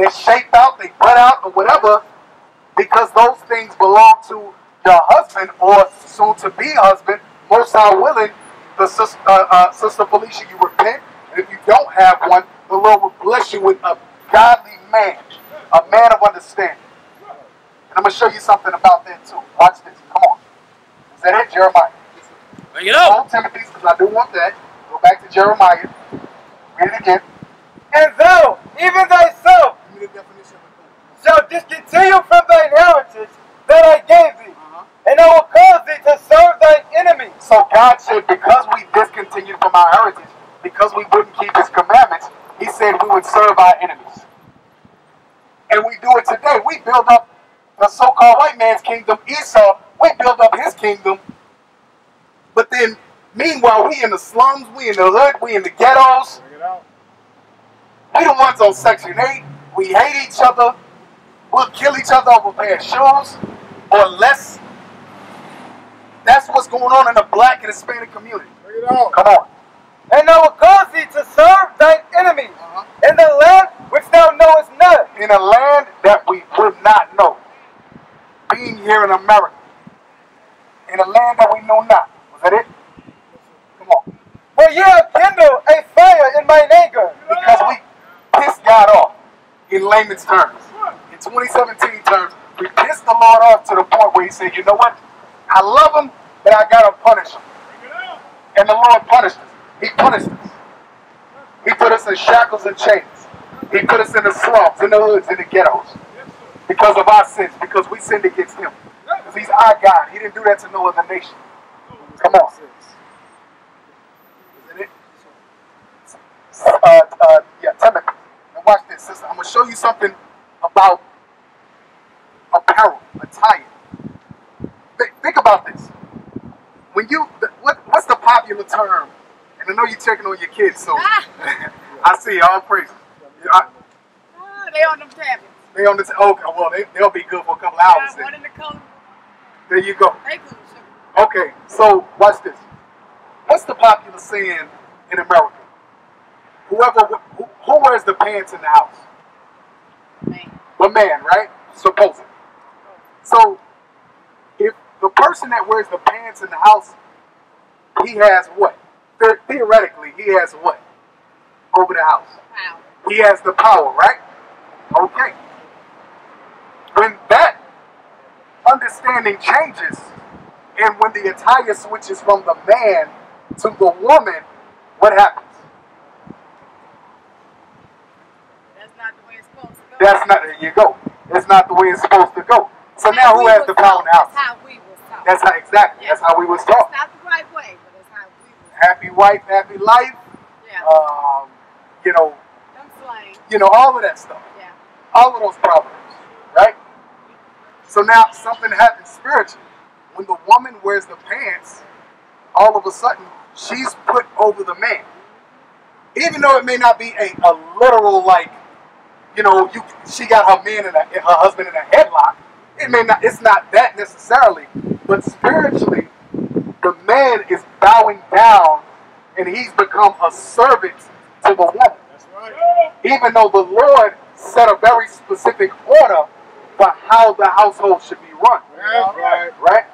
they're shaped out, they butt out, or whatever, because those things belong to your husband or soon-to-be husband. Most are willing. The Sister Felicia, you repent, and if you don't have one, the Lord will bless you with a godly man, a man of understanding. And I'm going to show you something about that too. Watch this. Come on. Is that it, Jeremiah? Bring it up. Timothy, because I do want that. Go back to Jeremiah. Read it again. And thou, even thyself, Give me the definition of it. shalt discontinue from thine heritage that I gave thee, and I will cause thee to serve thine enemies. So God said, because we discontinued from our heritage, because we wouldn't keep his commandments, he said we would serve our enemies. And we do it today. We build up the so-called white man's kingdom, Esau. We build up his kingdom. But then, meanwhile, we in the slums, we in the hood, we in the ghettos. We the ones on Section 8. We hate each other. We'll kill each other over a pair of shoes or less. That's what's going on in the black and Hispanic community. Come on. And I will cause thee to serve thine enemies in the land which thou knowest not. In a land that we would not know. Being here in America. In a land that we know not. Was that it? Come on. For ye have kindled a fire in mine anger. Because we pissed God off. In layman's terms. In 2017 terms, we pissed the Lord off to the point where he said, you know what? I love him, but I gotta punish him. And the Lord punished us. He punished us. He put us in shackles and chains. He put us in the slums, in the hoods, in the ghettos. Because of our sins. Because we sinned against him. Because he's our God. He didn't do that to no other nation. Come on. Isn't it? Yeah, Timothy. Now watch this, sister. I'm going to show you something about apparel, attire. Think about this. When you, what's the popular term? And I know you're checking on your kids, so I see all praises. They on them tablets. They on the okay, well they'll be good for a couple hours. One in the color. There you go. They good, sugar. Okay, so watch this. What's the popular saying in America? Who wears the pants in the house? Man. The man, right? Supposedly. So if the person that wears the pants in the house, he has what? Theoretically, he has what? Over the house. Wow. He has the power, right? Okay. When that understanding changes, and when the attire switches from the man to the woman, what happens? That's not the way it's supposed to go. That's not, there you go. It's not the way it's supposed to go. So now who has the power in the house? That's how we was taught. That's how, exactly. Yeah. That's how we was taught. It's not the right way, but it's how we was taught. Happy wife, happy life. Yeah. You know, Them slang. all of that stuff. Yeah. All of those proverbs, right? So now something happens spiritually. When the woman wears the pants, all of a sudden, she's put over the man. Even though it may not be a literal, like, she got her man and her husband in a headlock. It's not that necessarily. But spiritually, the man is bowing down and he's become a servant to the woman. That's right. Even though the Lord set a very specific order for how the household should be run. Right?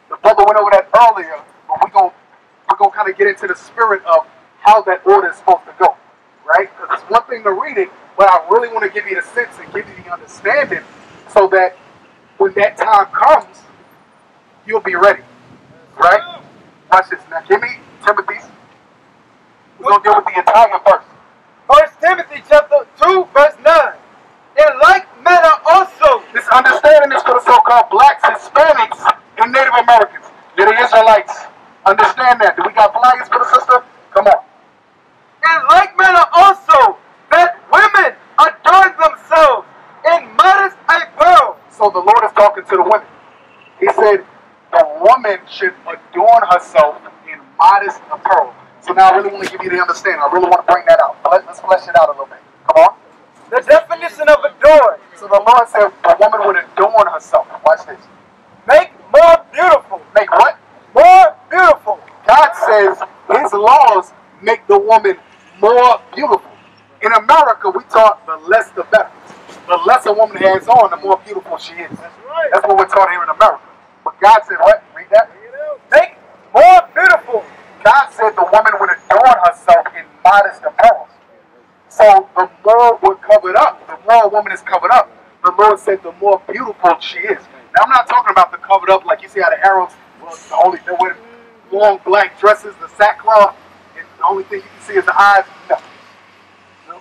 The brother went over that earlier, but we're gonna kind of get into the spirit of how that order is supposed to go. Right? Because it's one thing to read it, but I really want to give you the sense and give you the understanding so that when that time comes, you'll be ready. Right? Watch this. Now give me Timothy. We're going to deal with the entire verse. 1 Timothy chapter 2, verse 9. In like manner also. This understanding is for the so-called blacks, Hispanics, and Native Americans. You're the Israelites. Understand that. Do we got flyers for the sister? Come on. In like manner also, that women adorn themselves in modest apparel. So the Lord is talking to the women. He said the woman should adorn herself in modest apparel. So now I really want to give you the understanding. I really want to bring that out. Let's flesh it out a little bit. Come on. The definition of adorn. So the Lord said a woman would adorn herself. Watch this. Make more beautiful. Make what? More beautiful. God says his laws make the woman more beautiful. In America, we taught the less the better. the less a woman has on, the more beautiful she is. That's right. That's what we're taught here in America. But God said, what? Read that. Make more beautiful. God said the woman would adorn herself in modest apparel. So the more we're covered up, the more a woman is covered up, the Lord said the more beautiful she is. Now I'm not talking about the covered up like you see how the Arabs, well, they're wearing long black dresses, the sackcloth, and the only thing you can see is the eyes. No.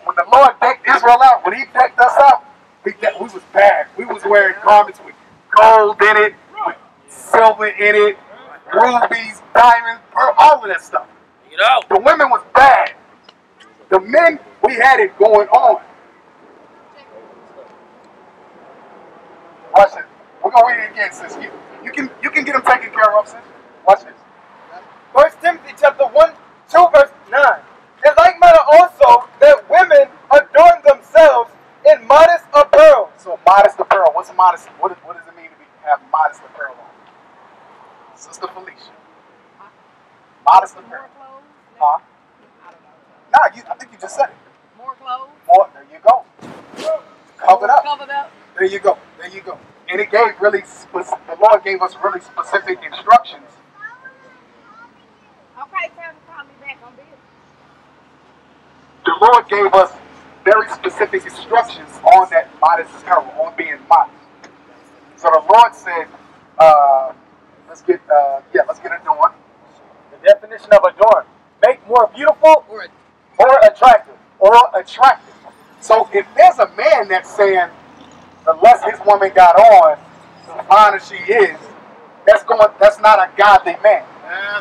When the Lord decked Israel out, when he decked us out, we was bad. We was wearing garments with gold in it, with silver in it, rubies, diamonds, pearl, all of that stuff. You know. The women was bad. The men, we had it going on. Watch this. We're gonna read it again, sis. You can get them taken care of, sis. Watch this. 1 Timothy chapter 2 verse 9. In like manner also that women adorn themselves in modest apparel. So modest apparel. What's modest? What does it mean to have modest apparel on? Sister Felicia. Modest apparel. More clothes? Huh? I don't know. Nah, I think you just said it. More clothes? More. There you go. Covered up. Covered up? There you go. There you go. And it gave the Lord gave us really specific instructions. Okay, tell me, call me back on this. The Lord gave us very specific instructions on that modest apparel, on being modest. So the Lord said, let's get adorned. The definition of adorn. Make more beautiful or attractive. Or attractive. So if there's a man that's saying, the less his woman got on, the finer she is, that's not a godly man.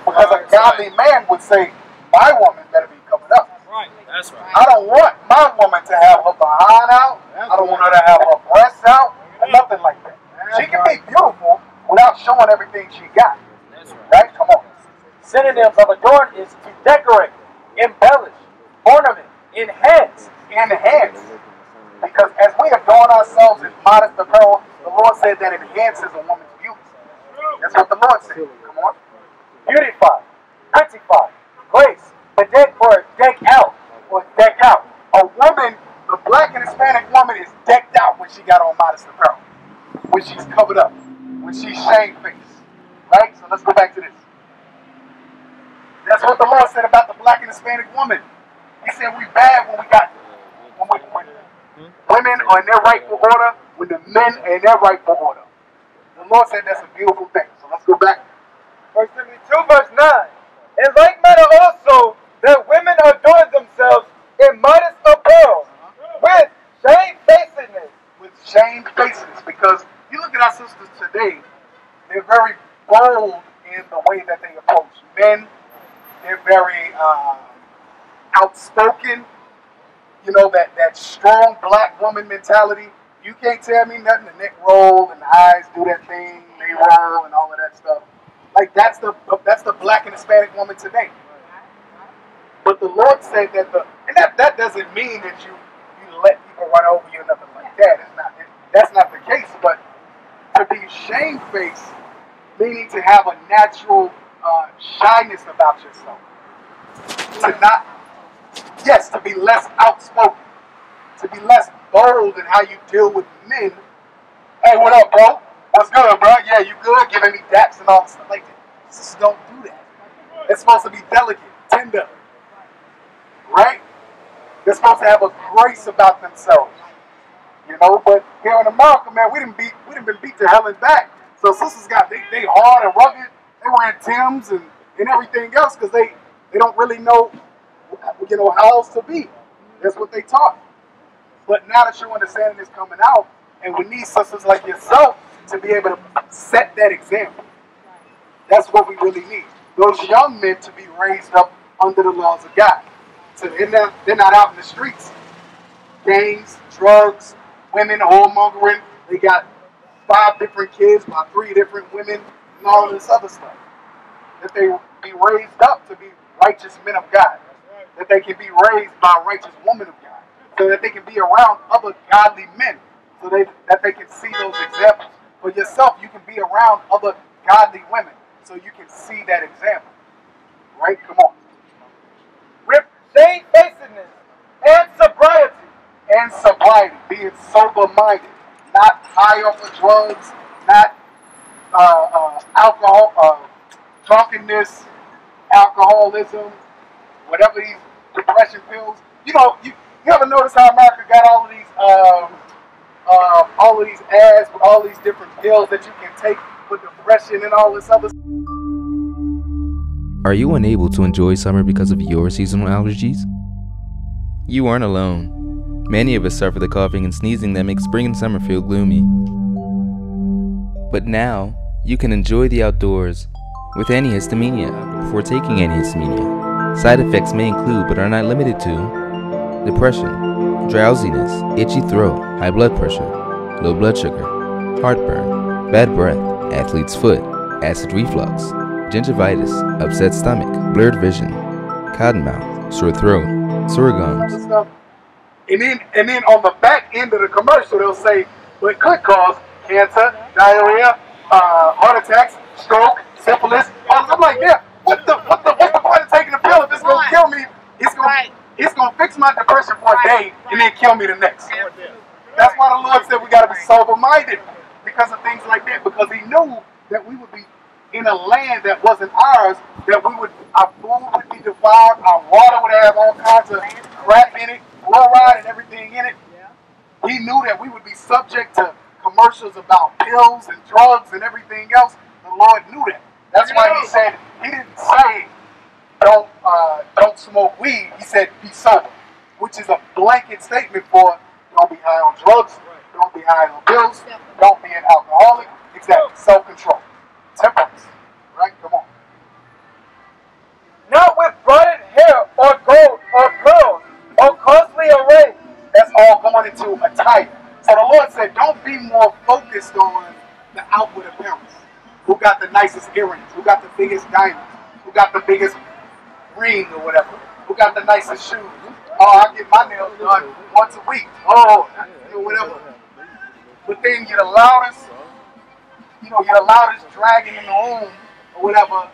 Because a godly man would say, my woman better be covered up. Right. That's right. I don't want my woman to have her behind out. I don't want her to have her breasts out. Nothing like that. She can be beautiful without showing everything she got. That's right. Right? Come on. Synonyms of adorn is to decorate, embellish, ornament, enhance. Enhance. Because as we adorn ourselves in modest apparel, the Lord said that enhances a woman's beauty. That's what the Lord said. Come on. Beautify, prettify, grace, bedeck or deck out. Or deck out. A woman, the black and Hispanic woman is decked out when she got on modest apparel. When she's covered up. When she's shamefaced. Right? So let's go back to this. That's what the Lord said about the black and Hispanic woman. He said we bad when we got when women are in their rightful order, when the men are in their rightful order. The Lord said that's a beautiful thing. So let's go back. 1 Timothy 2 verse 9. In like manner also that women adorn themselves in modest apparel with shamefacedness. With shamefacedness. Because you look at our sisters today, they're very bold in the way that they approach men. They're very outspoken. You know, that strong black woman mentality. You can't tell me nothing. The neck roll and the eyes do that thing, they roll and all of that stuff. Like that's the black and Hispanic woman today. But the Lord said that that doesn't mean that you let people run over you or nothing like that. That's not the case. But to be shamefaced, meaning to have a natural shyness about yourself. To be less outspoken. To be less bold in how you deal with men. Hey, what up, bro? What's good, bro? Yeah, you good? Giving me daps and all this stuff like that. Just don't do that. It's supposed to be delicate, tender. Right? They're supposed to have a grace about themselves. You know, but here in America, man, we done been beat to hell and back. So sisters they hard and rugged. They wearing Timbs and everything else because they don't really know, you know, how else to be. That's what they taught. But now that your understanding is coming out, and we need sisters like yourself to be able to set that example. That's what we really need. Those young men to be raised up under the laws of God. So they're not out in the streets. Gangs, drugs, women, whoremongering. They got 5 different kids by 3 different women and all of this other stuff. That they be raised up to be righteous men of God. That they can be raised by righteous women of God. So that they can be around other godly men. So that they can see those examples. For yourself, you can be around other godly women. So you can see that example. Right? Come on. With shamefacedness and sobriety. and sobriety, being sober-minded, not high off of drugs, not alcohol, drunkenness, alcoholism, whatever these depression pills. You know, you ever notice how America got all of these ads with all these different pills that you can take for depression and all this other stuff? Are you unable to enjoy summer because of your seasonal allergies? You aren't alone. Many of us suffer the coughing and sneezing that makes spring and summer feel gloomy. But now, you can enjoy the outdoors with antihistamine before taking antihistamine. Side effects may include, but are not limited to, depression, drowsiness, itchy throat, high blood pressure, low blood sugar, heartburn, bad breath, athlete's foot, acid reflux, gingivitis, upset stomach, blurred vision, cotton mouth, sore throat, sore gums. And then on the back end of the commercial, they'll say, well, it could cause cancer, diarrhea, heart attacks, stroke, syphilis. I'm like, yeah, what's the point of taking the pill if it's gonna kill me? It's gonna fix my depression for a day and then kill me the next. That's why the Lord said we gotta be sober-minded because of things like that. Because He knew that we would be in a land that wasn't ours, that our food would be defiled, our water would have all kinds of crap in it, fluoride and everything in it. He knew that we would be subject to commercials about pills and drugs and everything else. The Lord knew that. That's why He said, He didn't say don't smoke weed. He said be sober, which is a blanket statement for don't be high on drugs, don't be high on pills, don't be an alcoholic. Exactly. Self-control. Temperance. Right? Come on. Not with braided hair or gold or pearls or costly array. That's all going into attire. So the Lord said, don't be more focused on the outward appearance. Who got the nicest earrings? Who got the biggest diamonds? Who got the biggest ring or whatever? Who got the nicest shoes? Oh, I get my nails done once a week. Oh, whatever. But then you're the loudest, you're the loudest dragon in the room or whatever,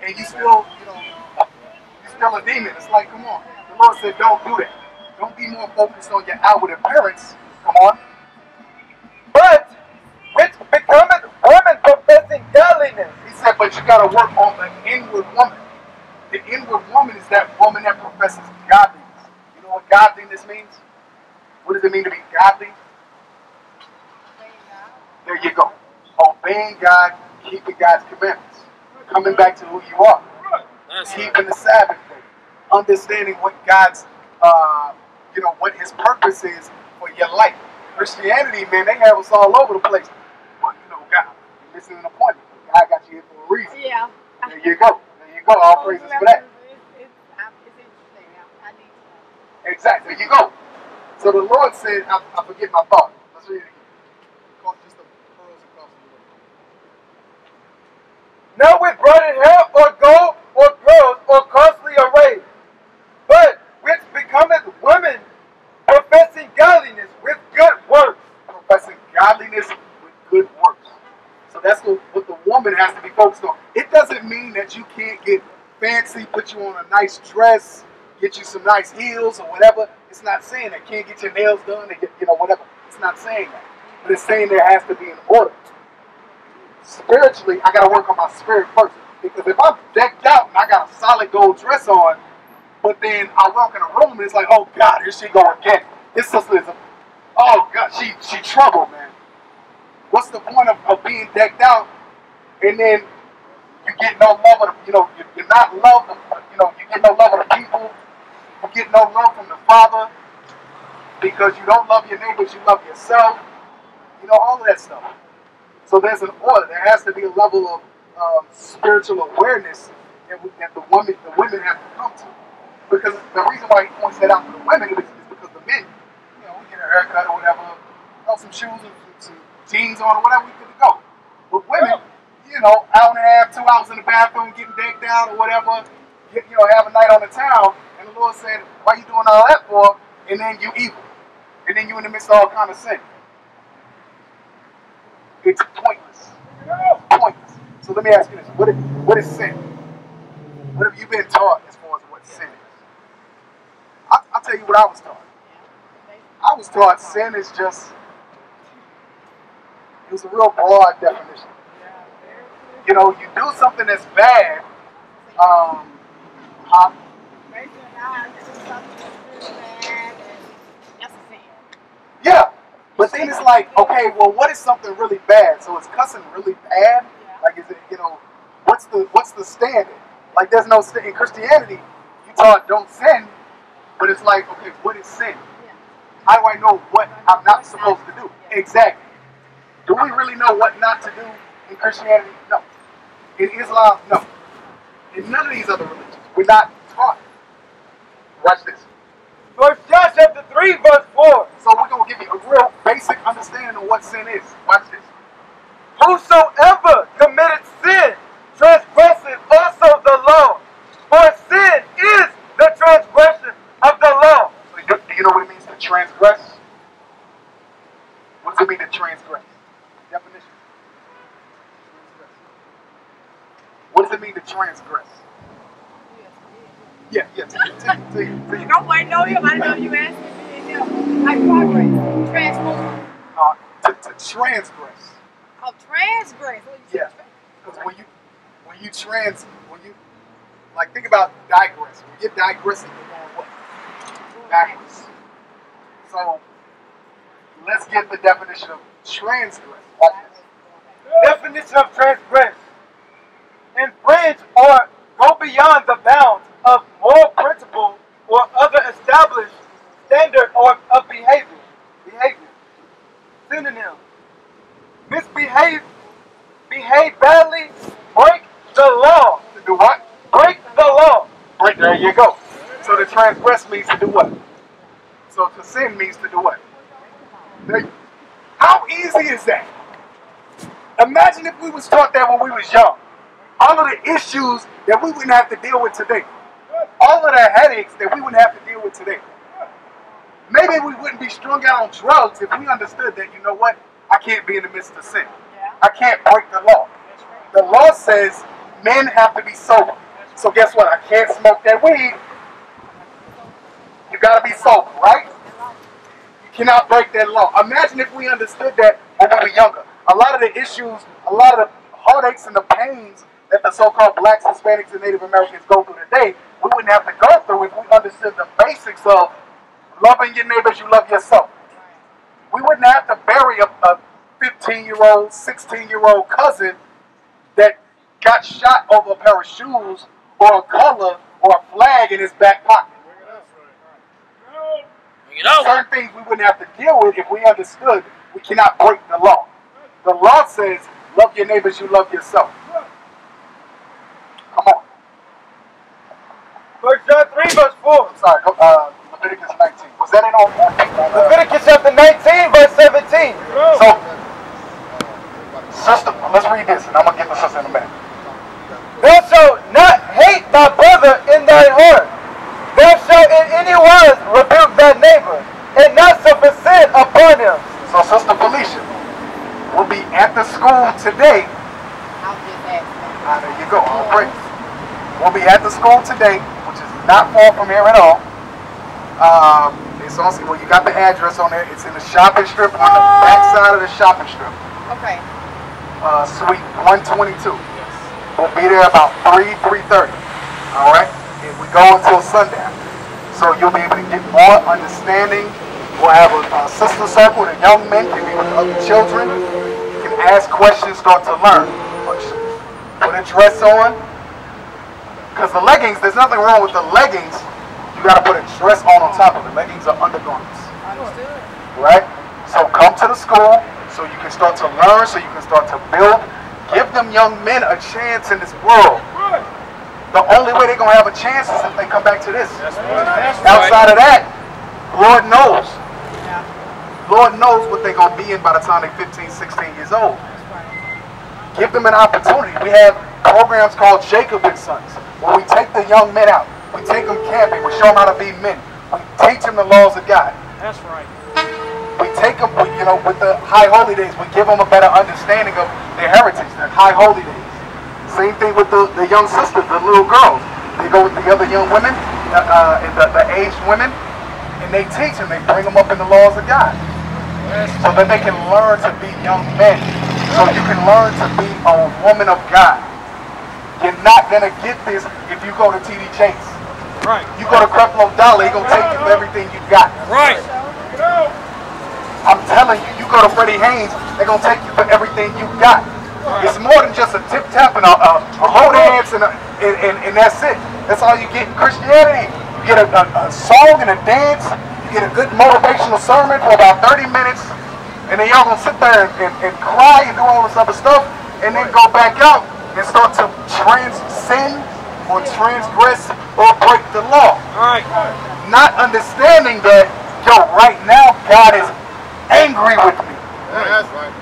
and you still, you're still a demon. It's like, come on. The Lord said, don't do that. Don't be more focused on your outward appearance. Come on. But which becometh woman professing godliness. He said, but you got to work on the inward woman. The inward woman is that woman that professes godliness. You know what godliness means? What does it mean to be godly? There you go. Obeying God, keeping God's commandments. Coming back to who you are. Keeping the Sabbath day. Understanding what God's, what His purpose is for your life. Christianity, man, they have us all over the place. Well, God, you're missing an appointment. God got you here for a reason. Yeah. There you go. There you go. All praises for that. It's interesting. I need to know. Exactly. There you go. So the Lord said, I forget my thought. Let's read it again. Just the pearls across the Not with braided hair or gold or pearls or costly array, but which becometh women professing godliness with good works. Professing godliness with good works. So that's what the woman has to be focused on. It doesn't mean that you can't get fancy, put you on a nice dress, get you some nice heels or whatever. It's not saying that. Can't get your nails done and get, whatever. It's not saying that. But it's saying there has to be an order. Spiritually, I got to work on my spirit first. Because if I'm decked out and I got a solid gold dress on, but then I walk in a room and it's like, oh God, here she go again. This sister is oh God, she trouble, man. What's the point of being decked out and then you get no love of you're not loved, you get no love of the people, you get no love from the Father because you don't love your neighbors, you love yourself, all of that stuff. So there's an order. There has to be a level of spiritual awareness that the women have to come to. Because the reason why he points that out for the women is because the men, we get a haircut or whatever, throw some shoes and some jeans on or whatever, we could go. But women, hour and a half, 2 hours in the bathroom, getting decked out or whatever, have a night on the town, and the Lord said, why you doing all that for? And then you evil. And then you in the midst of all kind of sin. It's pointless. It's pointless. So let me ask you this. What is sin? What have you been taught as far as what sin is? I'll tell you what I was taught. I I was taught sin is just, it was a real broad definition. You know, you do something that's bad, huh? Yeah, but then it's like, okay, well, what is something really bad? So is cussing really bad? Like, is it, you know, what's the standard? Like, there's no in Christianity. You taught don't sin, but it's like, okay, what is sin? How do I know what I'm not supposed to do? Exactly. Do we really know what not to do in Christianity? No. In Islam, no. In none of these other religions, we're not taught. Watch this. 1 John chapter 3, verse 4. So we're going to give you a real basic understanding of what sin is. Watch this. Whosoever committed sin transgresseth also the law. For sin is the transgression of the law. So do you know what it means to transgress? What does it mean to transgress? Definition. What does it mean to transgress? Yeah. Tell you. Don't wait, know him. I know you asked me. Like progress. Transform. To transgress. Oh, transgress. Yeah. Because when you like, think about digress. When you're digressing, you're going what? Backwards. So let's get the definition of transgress. Watch this. Definition of transgress. Infringe or go beyond the bounds of moral principle or other established standard or of behavior. Synonym. Misbehave, behave badly, break the law. To do what? Break the law. Right, there you go. So to transgress means to do what? So to sin means to do what? How easy is that? Imagine if we was taught that when we was young. All of the issues that we wouldn't have to deal with today. All of the headaches that we wouldn't have to deal with today. Maybe we wouldn't be strung out on drugs if we understood that, you know what? I can't be in the midst of sin. I can't break the law. The law says men have to be sober. So guess what? I can't smoke that weed. You got to be sober, right? You cannot break that law. Imagine if we understood that when we were younger. A lot of the issues, a lot of the heartaches and the pains that the so-called blacks, Hispanics, and Native Americans go through today, we wouldn't have to go through if we understood the basics of loving your neighbors, you love yourself. We wouldn't have to bury a 15-year-old, 16-year-old cousin that got shot over a pair of shoes or a color or a flag in his back pocket. Certain things we wouldn't have to deal with if we understood we cannot break the law. The law says, love your neighbors, you love yourself. Come on. 1 John 3, verse 4. I'm sorry, Leviticus 19. Was that in all? Leviticus chapter 19, verse 17. So, sister, let's read this, and I'm going to get the sister in a minute. Thou shalt not hate thy brother in thy heart. Thou shalt in any wise rebuke thy neighbor, and not suffer sin upon him. So, Sister Felicia will be at the school today. There you go. All praise. We'll be at the school today, which is not far from here at all. It's also, well, you got the address on there. It's in the shopping strip on the back side of the shopping strip. Okay. Suite 122. We'll be there about 3:30. All right? And we go until sundown. So you'll be able to get more understanding. We'll have a sister circle. The young men can be with other children. You can ask questions, start to learn. Put a dress on. Because the leggings, there's nothing wrong with the leggings. You got to put a dress on top of it. Leggings are undergarments. Understood. Right? So come to the school so you can start to learn, so you can start to build. Give them young men a chance in this world. The only way they're going to have a chance is if they come back to this. Outside of that, Lord knows. Lord knows what they're going to be in by the time they're 15, 16 years old. Give them an opportunity. We have programs called Jacob and Sons, where we take the young men out. We take them camping. We show them how to be men. We teach them the laws of God. That's right. We take them, you know, with the high holy days. We give them a better understanding of their heritage, their high holy days. Same thing with the young sisters, the little girls. They go with the other young women, and the aged women, and they teach them, they bring them up in the laws of God. So that they can learn to be young men. So you can learn to be a woman of God. You're not going to get this if you go to T.D. Jakes. Right. You go to Creflo Dollar, he's going to take you for everything you got. Right. I'm telling you, you go to Freddie Haynes, they're going to take you for everything you got. It's more than just a tip tap and a hold hands and that's it. That's all you get in Christianity. You get a song and a dance, you get a good motivational sermon for about 30 minutes, and then y'all gonna sit there and cry and do all this other stuff, and then go back out and start to transcend or transgress or break the law. Right. Not understanding that, yo, right now God is angry with me. Yeah, that's right.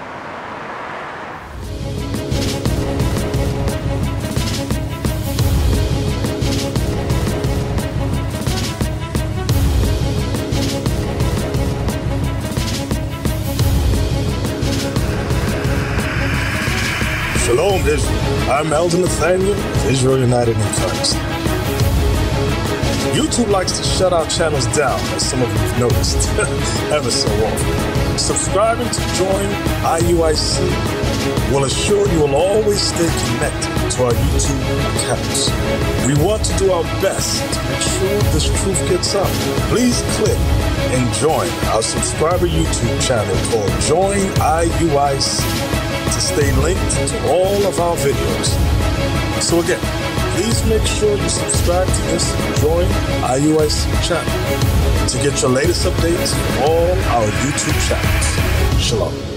Shalom, Israel. I'm Elder Nathaniel of Israel United in Christ. YouTube likes to shut our channels down, as some of you have noticed, ever so often. Subscribing to join IUIC will assure you will always stay connected to our YouTube accounts. We want to do our best to make sure this truth gets out. Please click and join our subscriber YouTube channel called Join IUIC to stay linked to all of our videos. So again, please make sure you subscribe to this Join IUIC channel to get your latest updates from all our YouTube channels. Shalom.